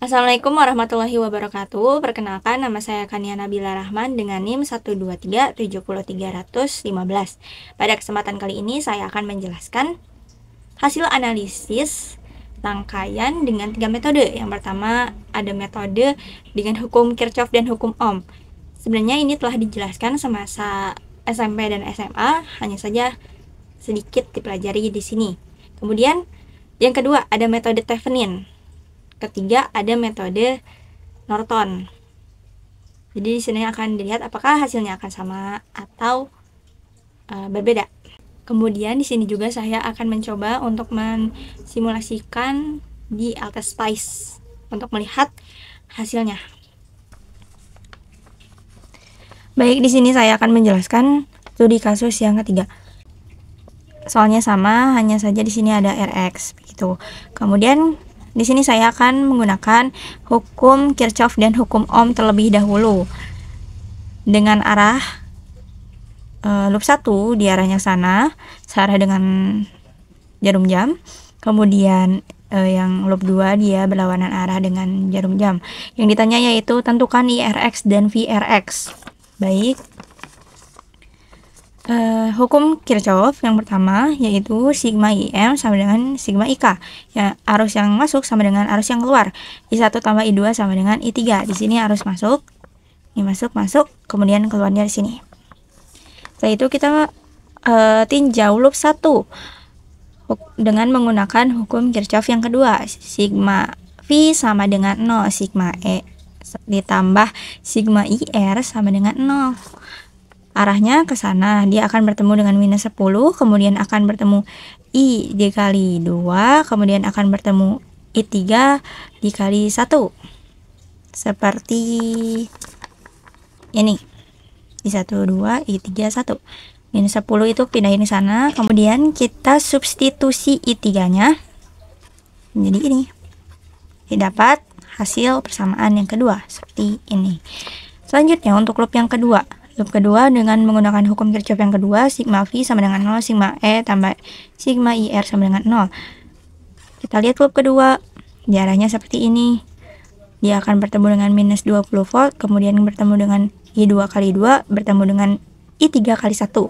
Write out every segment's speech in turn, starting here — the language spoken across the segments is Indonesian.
Assalamualaikum warahmatullahi wabarakatuh. Perkenalkan, nama saya Kania Nabila Rahman dengan NIM 123 70315. Pada kesempatan kali ini saya akan menjelaskan hasil analisis rangkaian dengan 3 metode. Yang pertama ada metode dengan hukum Kirchhoff dan hukum Ohm. Sebenarnya ini telah dijelaskan semasa SMP dan SMA, hanya saja sedikit dipelajari di sini. Kemudian yang kedua ada metode Thevenin. Ketiga ada metode Norton. Jadi di sini akan dilihat apakah hasilnya akan sama atau berbeda. Kemudian di sini juga saya akan mencoba untuk mensimulasikan di AltSpice untuk melihat hasilnya. Baik, di sini saya akan menjelaskan studi kasus yang ketiga. Soalnya sama, hanya saja di sini ada Rx begitu. Kemudian di sini saya akan menggunakan hukum Kirchhoff dan hukum Ohm terlebih dahulu. Dengan arah loop 1 di arahnya sana, searah dengan jarum jam. Kemudian yang loop 2 dia berlawanan arah dengan jarum jam. Yang ditanya yaitu tentukan IRX dan VRX. Baik. Hukum Kirchhoff yang pertama yaitu sigma IM sama dengan sigma IK. Ya, arus yang masuk sama dengan arus yang keluar. I1 tambah I2 sama dengan I3. Di sini arus masuk, ini masuk, kemudian keluarnya di sini. Setelah itu kita tinjau loop 1 dengan menggunakan hukum Kirchhoff yang kedua. Sigma V sama dengan 0, sigma E ditambah sigma IR sama dengan 0. Arahnya ke sana, dia akan bertemu dengan minus 10, kemudian akan bertemu I dikali 2, kemudian akan bertemu I3 dikali 1. Seperti ini. I1, 2, I3, 1. Minus 10 itu pindahin ke sana, kemudian kita substitusi I3-nya menjadi ini. Didapat hasil persamaan yang kedua, seperti ini. Selanjutnya untuk loop yang kedua. Loop kedua dengan menggunakan hukum Kirchhoff yang kedua, sigma V sama dengan 0, sigma E tambah sigma IR sama dengan 0. Kita lihat loop kedua, jaraknya seperti ini. Dia akan bertemu dengan minus 20 volt, kemudian bertemu dengan I2 kali 2, bertemu dengan I3 kali 1.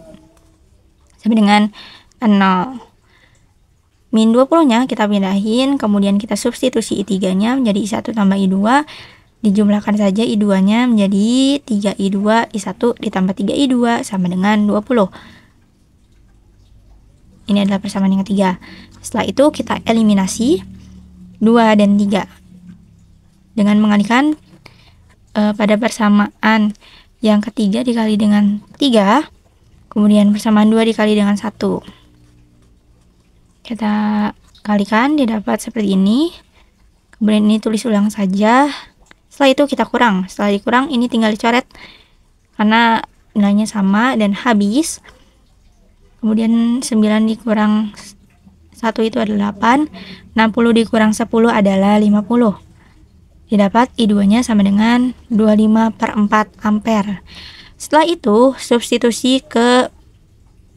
Sama dengan 0. Min 20-nya kita pindahin, kemudian kita substitusi I3-nya menjadi I1 tambah I2. Dijumlahkan saja I2-nya menjadi 3I2, I1 ditambah 3I2 sama dengan 20. Ini adalah persamaan yang ketiga. Setelah itu kita eliminasi 2 dan 3. Dengan mengalihkan pada persamaan yang ketiga dikali dengan 3, kemudian persamaan 2 dikali dengan 1. Kita kalikan, didapat seperti ini. Kemudian ini tulis ulang saja. Setelah itu kita kurang. Setelah dikurang ini tinggal dicoret karena nilainya sama dan habis. Kemudian 9 dikurang 1 itu adalah 8. 60 dikurang 10 adalah 50. Didapat I2-nya sama dengan 25/4 ampere. Setelah itu substitusi ke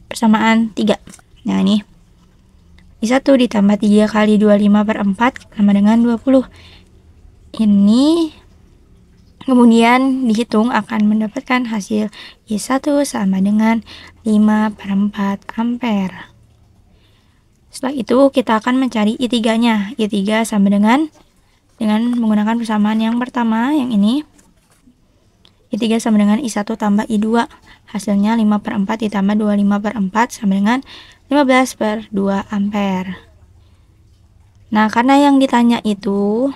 persamaan 3. Nah ini I1 ditambah 3 kali 25/4 sama dengan 20. Ini kemudian dihitung akan mendapatkan hasil I1 sama dengan 5/4 ampere. Setelah itu kita akan mencari I3-nya. I3 sama dengan menggunakan persamaan yang pertama, yang ini. I3 sama dengan I1 tambah I2. Hasilnya 5/4 ditambah 25/4 sama dengan 15/2 ampere. Nah, karena yang ditanya itu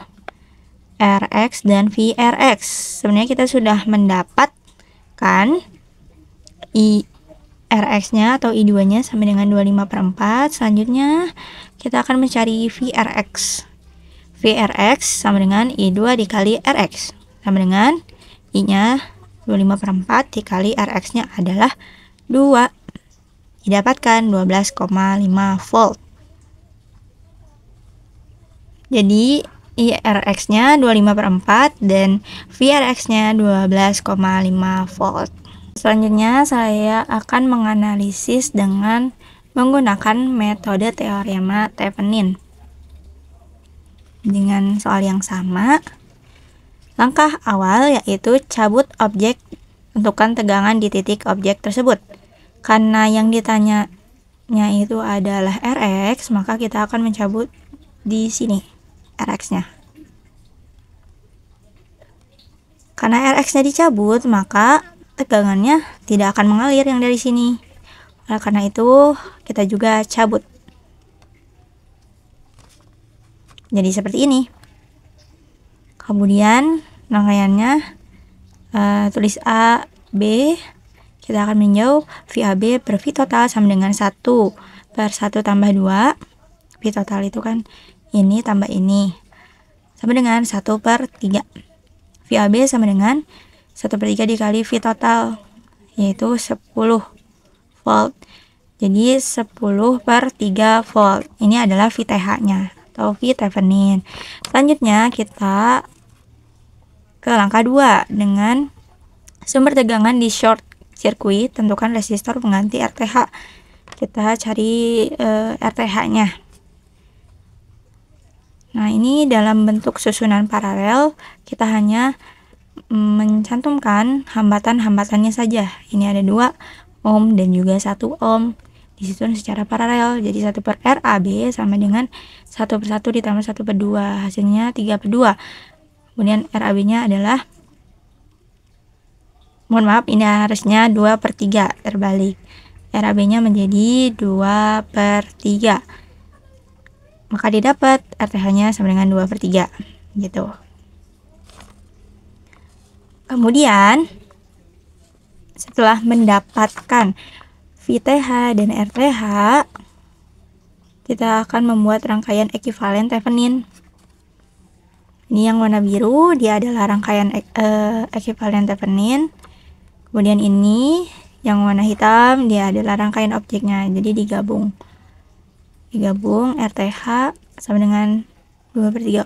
Rx dan VRX. Sebenarnya kita sudah mendapatkan IRX-nya atau I2-nya sama dengan 25/4. Selanjutnya kita akan mencari VRX. VRX sama dengan I2 dikali Rx. Sama dengan I-nya 25/4 dikali Rx-nya adalah 2. Didapatkan 12,5 volt. Jadi IRX-nya 25/4 dan VRX-nya 12,5 volt. Selanjutnya saya akan menganalisis dengan menggunakan metode teorema Thevenin. dengan soal yang sama. Langkah awal yaitu cabut objek, tentukan tegangan di titik objek tersebut. Karena yang ditanyanya itu adalah Rx, maka kita akan mencabut di sini Rx-nya. Karena Rx-nya dicabut, maka tegangannya tidak akan mengalir yang dari sini. Oleh karena itu, kita juga cabut. Jadi seperti ini. Kemudian rangkaiannya tulis A, B. Kita akan menjauh VAB per V total sama dengan 1 per 1 tambah 2. V total itu kan ini tambah ini. Sama dengan 1 per 3. VAB sama dengan 1 per 3 dikali V total, yaitu 10 volt. Jadi 10 per 3 volt. Ini adalah VTH-nya atau V Thevenin. Selanjutnya kita ke langkah 2 dengan sumber tegangan di short circuit, tentukan resistor pengganti RTH. Kita cari RTH-nya. Nah, ini dalam bentuk susunan paralel, kita hanya mencantumkan hambatan-hambatannya saja. Ini ada 2 ohm dan juga 1 ohm. Disusun secara paralel, jadi 1 per RAB sama dengan 1 per 1 ditambah 1 per 2, hasilnya 3 per 2. Kemudian RAB-nya adalah, mohon maaf, ini harusnya 2 per 3, terbalik. RAB-nya menjadi 2 per 3. Maka didapat RTH-nya sama dengan 2 per 3, gitu. Kemudian, setelah mendapatkan VTH dan RTH, kita akan membuat rangkaian ekuivalen Thevenin. Ini yang warna biru, dia adalah rangkaian ekuivalen Thevenin. Kemudian ini yang warna hitam, dia adalah rangkaian objeknya. Jadi digabung RTH sama dengan 2 per 3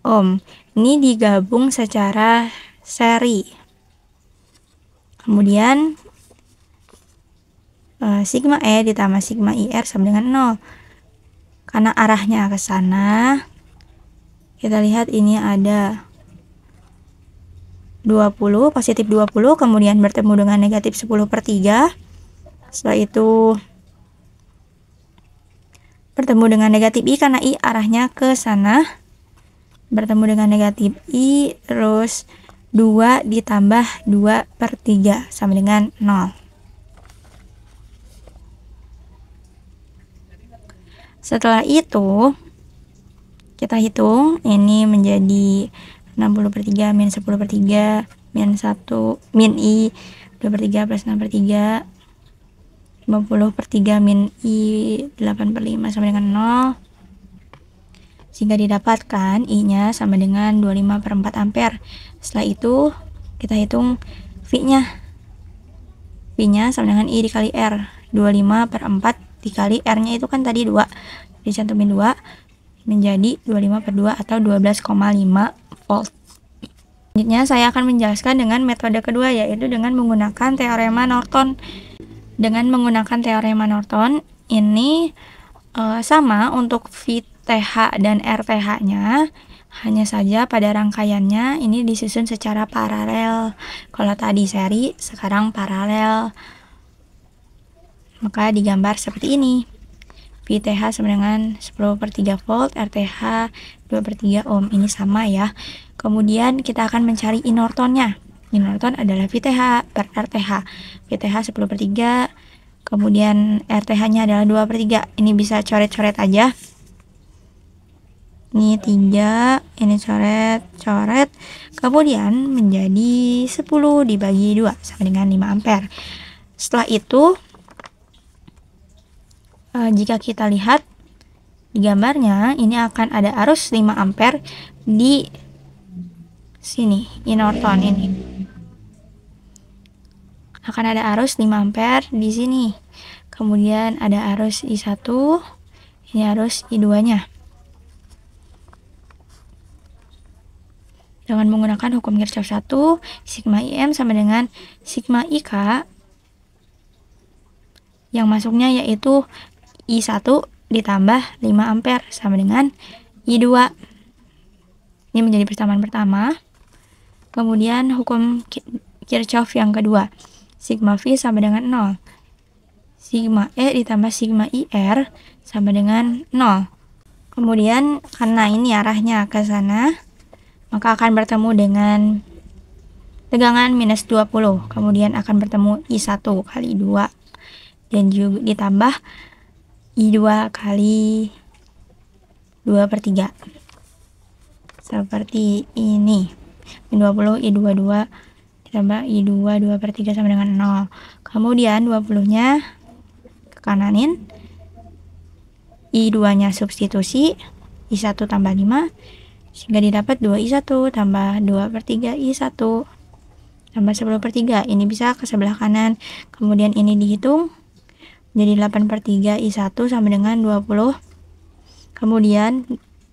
ohm. Ini digabung secara seri. Kemudian sigma E ditambah sigma IR sama dengan 0. Karena arahnya ke sana, kita lihat ini ada 20, positif 20, kemudian bertemu dengan negatif 10 per 3. Setelah itu bertemu dengan negatif I karena I arahnya ke sana. Bertemu dengan negatif I, terus 2 ditambah 2 per 3 sama dengan 0. Setelah itu, kita hitung, ini menjadi 60 per 3 min 10 per 3 min 1 min I 2 per 3 plus 6 per 3, 50 per 3 min I 8 per 5 sama dengan 0, sehingga didapatkan I-nya sama dengan 25 per 4 ampere. Setelah itu kita hitung V-nya sama dengan I dikali R, 25 per 4 dikali R-nya itu kan tadi 2, dicantumin 2, menjadi 25 per 2 atau 12,5 volt. Selanjutnya saya akan menjelaskan dengan metode kedua, yaitu dengan menggunakan teorema Norton. Dengan menggunakan teorema Norton, ini sama untuk VTH dan RTH-nya, hanya saja pada rangkaiannya ini disusun secara paralel. Kalau tadi seri, sekarang paralel. Maka digambar seperti ini. VTH sama dengan 10 per 3 volt, RTH 2 per 3 ohm. Ini sama ya. Kemudian kita akan mencari I Norton-nya. I Norton adalah VTH per RTH. VTH 10 per 3, kemudian RTH-nya adalah 2 per 3. Ini bisa coret-coret aja. Ini 3, ini coret-coret. Kemudian menjadi 10 dibagi 2 sama dengan 5 ampere. Setelah itu, jika kita lihat di gambarnya, ini akan ada arus 5 ampere di sini, I Norton ini. Akan ada arus 5 ampere di sini. Kemudian ada arus I1, ini arus I2-nya. Dengan menggunakan hukum Kirchhoff 1, sigma IM sama dengan sigma IK, yang masuknya yaitu I1 ditambah 5 ampere sama dengan I2. Ini menjadi persamaan pertama. Kemudian hukum Kirchhoff yang kedua. Sigma V sama dengan 0. Sigma E ditambah sigma IR sama dengan 0. Kemudian karena ini arahnya ke sana, maka akan bertemu dengan tegangan minus 20. Kemudian akan bertemu I1 kali 2. Dan juga ditambah I2 kali 2/3. Seperti ini. Min 20 I22 ditambah I2 2/3 sama dengan 0. Kemudian 20-nya ke kananin. I2-nya substitusi. I1 tambah 5. Sehingga didapat 2I1 tambah 2/3 I1 tambah 10/3. Ini bisa ke sebelah kanan. Kemudian ini dihitung. Jadi 8/3 I1 sama dengan 20. Kemudian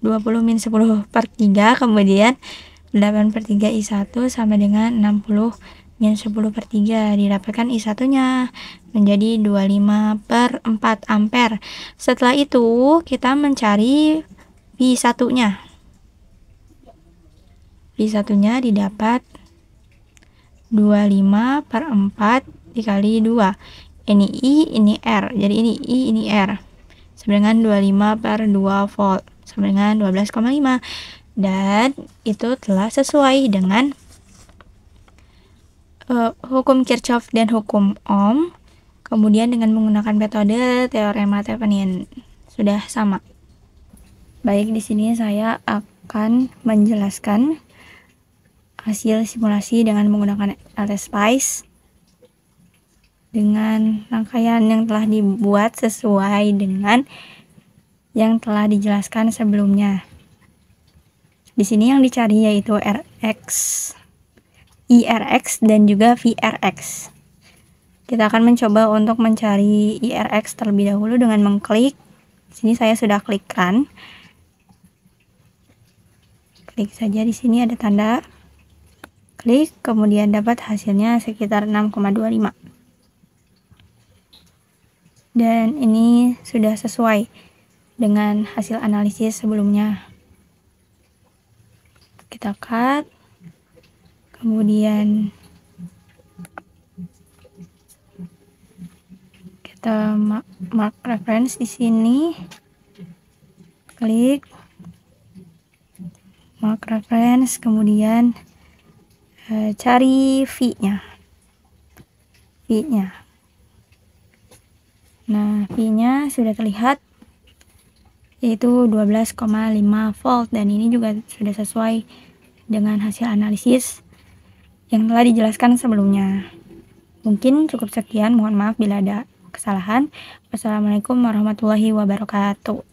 20 min 10/3. Kemudian 8/3 I1 sama dengan 60 min 10/3. Didapatkan I1 nya menjadi 25/4 ampere. Setelah itu kita mencari V1 nya. V1 nya didapat 25/4 dikali 2. Ini I, ini R. Jadi ini I, ini R. Sama dengan 25/2 volt. Sama dengan 12,5. Dan itu telah sesuai dengan hukum Kirchhoff dan hukum Ohm. Kemudian dengan menggunakan metode teorema Thevenin sudah sama. Baik, di sini saya akan menjelaskan hasil simulasi dengan menggunakan LTSpice dengan rangkaian yang telah dibuat sesuai dengan yang telah dijelaskan sebelumnya. Di sini yang dicari yaitu Rx, IRX dan juga VRX. Kita akan mencoba untuk mencari IRX terlebih dahulu dengan mengklik. Di sini saya sudah klik run. Klik saja, di sini ada tanda. Klik, kemudian dapat hasilnya sekitar 6,25. Dan ini sudah sesuai dengan hasil analisis sebelumnya. Kita cut, kemudian kita mark reference di sini, klik mark reference, kemudian cari V-nya. Nah, V-nya sudah terlihat yaitu 12,5 volt, dan ini juga sudah sesuai dengan hasil analisis yang telah dijelaskan sebelumnya. Mungkin cukup sekian, mohon maaf bila ada kesalahan. Wassalamualaikum warahmatullahi wabarakatuh.